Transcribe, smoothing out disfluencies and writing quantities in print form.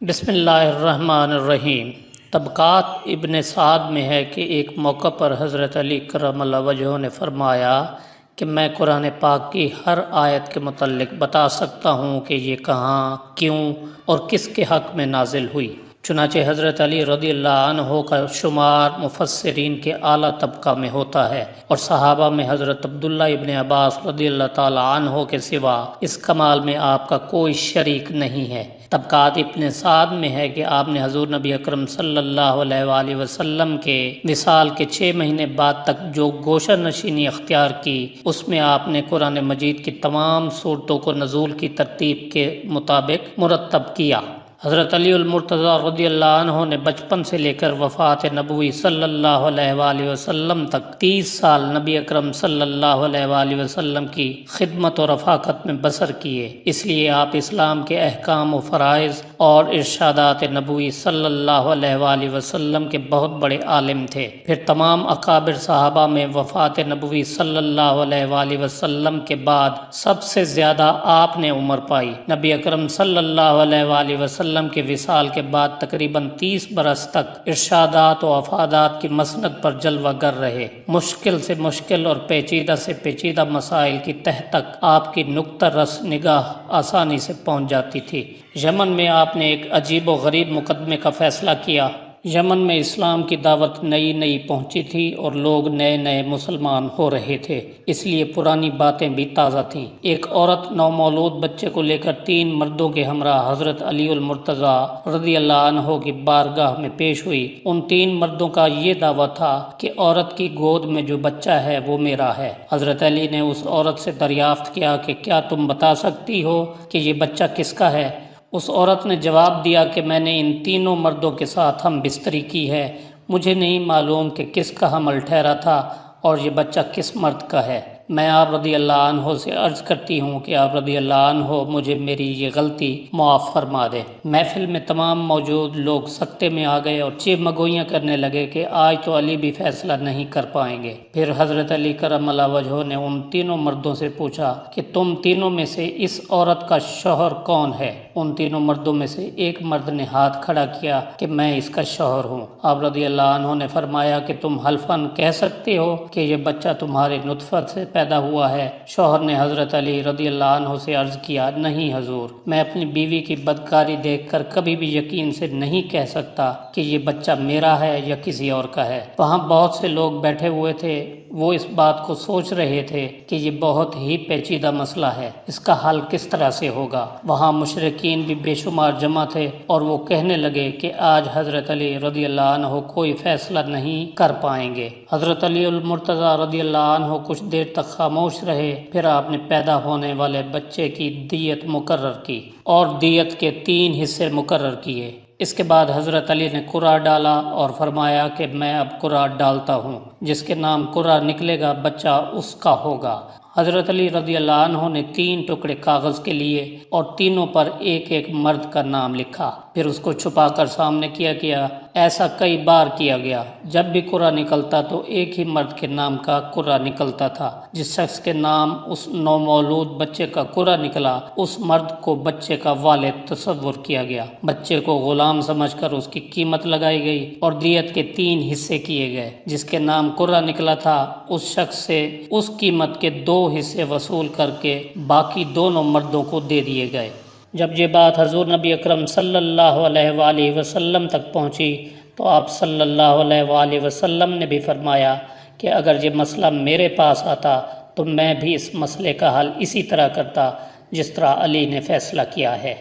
بسم اللہ الرحمن الرحیم۔ طبقات ابن سعد میں ہے کہ ایک موقع پر حضرت علی کرم اللہ وجہہ نے فرمایا کہ میں قرآن پاک کی ہر آیت کے متعلق بتا سکتا ہوں کہ یہ کہاں، کیوں اور کس کے حق میں نازل ہوئی۔ چنانچہ حضرت علی رضی اللہ عنہ کا شمار مفسرین کے اعلیٰ طبقہ میں ہوتا ہے، اور صحابہ میں حضرت عبداللہ ابن عباس رضی اللہ تعالی عنہ کے سوا اس کمال میں آپ کا کوئی شریک نہیں ہے۔ طبقات ابن سعد میں ہے کہ آپ نے حضور نبی اکرم صلی اللہ علیہ وآلہ وسلم کے وصال کے 6 مہینے بعد تک جو گوشہ نشینی اختیار کی، اس میں آپ نے قرآن مجید کی تمام سورتوں کو نزول کی ترتیب کے مطابق مرتب کیا۔ حضرت علی المرتضیٰ رضی اللہ عنہ نے بچپن سے لے کر وفات نبوی صلی اللہ علیہ وآلہ وسلم تک 30 سال نبی اکرم صلی اللہ علیہ وآلہ وسلم کی خدمت و رفاقت میں بسر کیے، اس لیے آپ اسلام کے احکام و فرائض اور ارشادات نبوی صلی اللہ علیہ وآلہ وسلم کے بہت بڑے عالم تھے۔ پھر تمام اکابر صحابہ میں وفات نبوی صلی اللہ علیہ وآلہ وسلم کے بعد سب سے زیادہ آپ نے عمر پائی۔ نبی اکرم صلی اللہ علیہ وآلہ وسلم کے وصال کے بعد تقریباً 30 برس تک ارشادات و افادات کی مسند پر جلوہ گر رہے۔ مشکل سے مشکل اور پیچیدہ سے پیچیدہ مسائل کی تہ تک آپ کی نقطہ رس نگاہ آسانی سے پہنچ جاتی تھی۔ یمن میں آپ نے ایک عجیب و غریب مقدمے کا فیصلہ کیا۔ یمن میں اسلام کی دعوت نئی نئی پہنچی تھی اور لوگ نئے نئے مسلمان ہو رہے تھے، اس لیے پرانی باتیں بھی تازہ تھیں۔ ایک عورت نومولود بچے کو لے کر 3 مردوں کے ہمراہ حضرت علی المرتضیٰ رضی اللہ عنہ کی بارگاہ میں پیش ہوئی۔ ان 3 مردوں کا یہ دعویٰ تھا کہ عورت کی گود میں جو بچہ ہے وہ میرا ہے۔ حضرت علی نے اس عورت سے دریافت کیا کہ کیا تم بتا سکتی ہو کہ یہ بچہ کس کا ہے؟ اس عورت نے جواب دیا کہ میں نے ان 3 مردوں کے ساتھ ہم بستری کی ہے، مجھے نہیں معلوم کہ کس کا حمل ٹھہرا تھا اور یہ بچہ کس مرد کا ہے۔ میں آپ رضی اللہ عنہ سے عرض کرتی ہوں کہ آپ رضی اللہ عنہ مجھے میری یہ غلطی معاف فرما دیں۔ محفل میں تمام موجود لوگ سکتے میں آ گئے اور چیخمگوئیاں کرنے لگے کہ آج تو علی بھی فیصلہ نہیں کر پائیں گے۔ پھر حضرت علی کرم اللہ وجہہ نے ان 3 مردوں سے پوچھا کہ تم تینوں میں سے اس عورت کا شوہر کون ہے؟ ان 3 مردوں میں سے ایک مرد نے ہاتھ کھڑا کیا کہ میں اس کا شوہر ہوں۔ آپ رضی اللہ عنہ نے فرمایا کہ تم حلفاً کہہ سکتے ہو کہ یہ بچہ تمہارے نطفت سے پیدا ہوا ہے؟ شوہر نے حضرت علی رضی اللہ عنہ سے عرض کیا، نہیں حضور، میں اپنی بیوی کی بدکاری دیکھ کر کبھی بھی یقین سے نہیں کہہ سکتا کہ یہ بچہ میرا ہے یا کسی اور کا ہے۔ وہاں بہت سے لوگ بیٹھے ہوئے تھے، وہ اس بات کو سوچ رہے تھے کہ یہ بہت ہی پیچیدہ مسئلہ ہے، اس کا حل کس طرح سے ہوگا۔ وہاں مشرکین بھی بے شمار جمع تھے اور وہ کہنے لگے کہ آج حضرت علی رضی اللہ عنہ کوئی فیصلہ نہیں کر پائیں گے۔ حضرت علی المرتضیٰ رضی اللہ عنہ کچھ دیر تک خاموش رہے، پھر آپ نے پیدا ہونے والے بچے کی دیت مقرر کی اور دیت کے 3 حصے مقرر کیے۔ اس کے بعد حضرت علی نے قرعہ ڈالا اور فرمایا کہ میں اب قرعہ ڈالتا ہوں، جس کے نام قرعہ نکلے گا بچہ اس کا ہوگا۔ حضرت علی رضی اللہ عنہ نے 3 ٹکڑے کاغذ کے لیے اور تینوں پر ایک ایک مرد کا نام لکھا، پھر اس کو چھپا کر سامنے کیا۔ ایسا کئی بار کیا گیا۔ جب بھی قرعہ نکلتا تو ایک ہی مرد کے نام کا قرعہ نکلتا تھا۔ جس شخص کے نام اس نومولود بچے کا قرعہ نکلا، اس مرد کو بچے کا والد تصور کیا گیا۔ بچے کو غلام سمجھ کر اس کی قیمت لگائی گئی اور دیت کے 3 حصے کیے گئے۔ جس کے نام قرعہ نکلا تھا، اس شخص سے اس قیمت کے 2 حصے وصول کر کے باقی دونوں مردوں کو دے دیے گئے۔ جب یہ بات حضور نبی اکرم صلی اللہ علیہ وآلہ وسلم تک پہنچی تو آپ صلی اللہ علیہ وآلہ وسلم نے بھی فرمایا کہ اگر یہ مسئلہ میرے پاس آتا تو میں بھی اس مسئلے کا حل اسی طرح کرتا جس طرح علی نے فیصلہ کیا ہے۔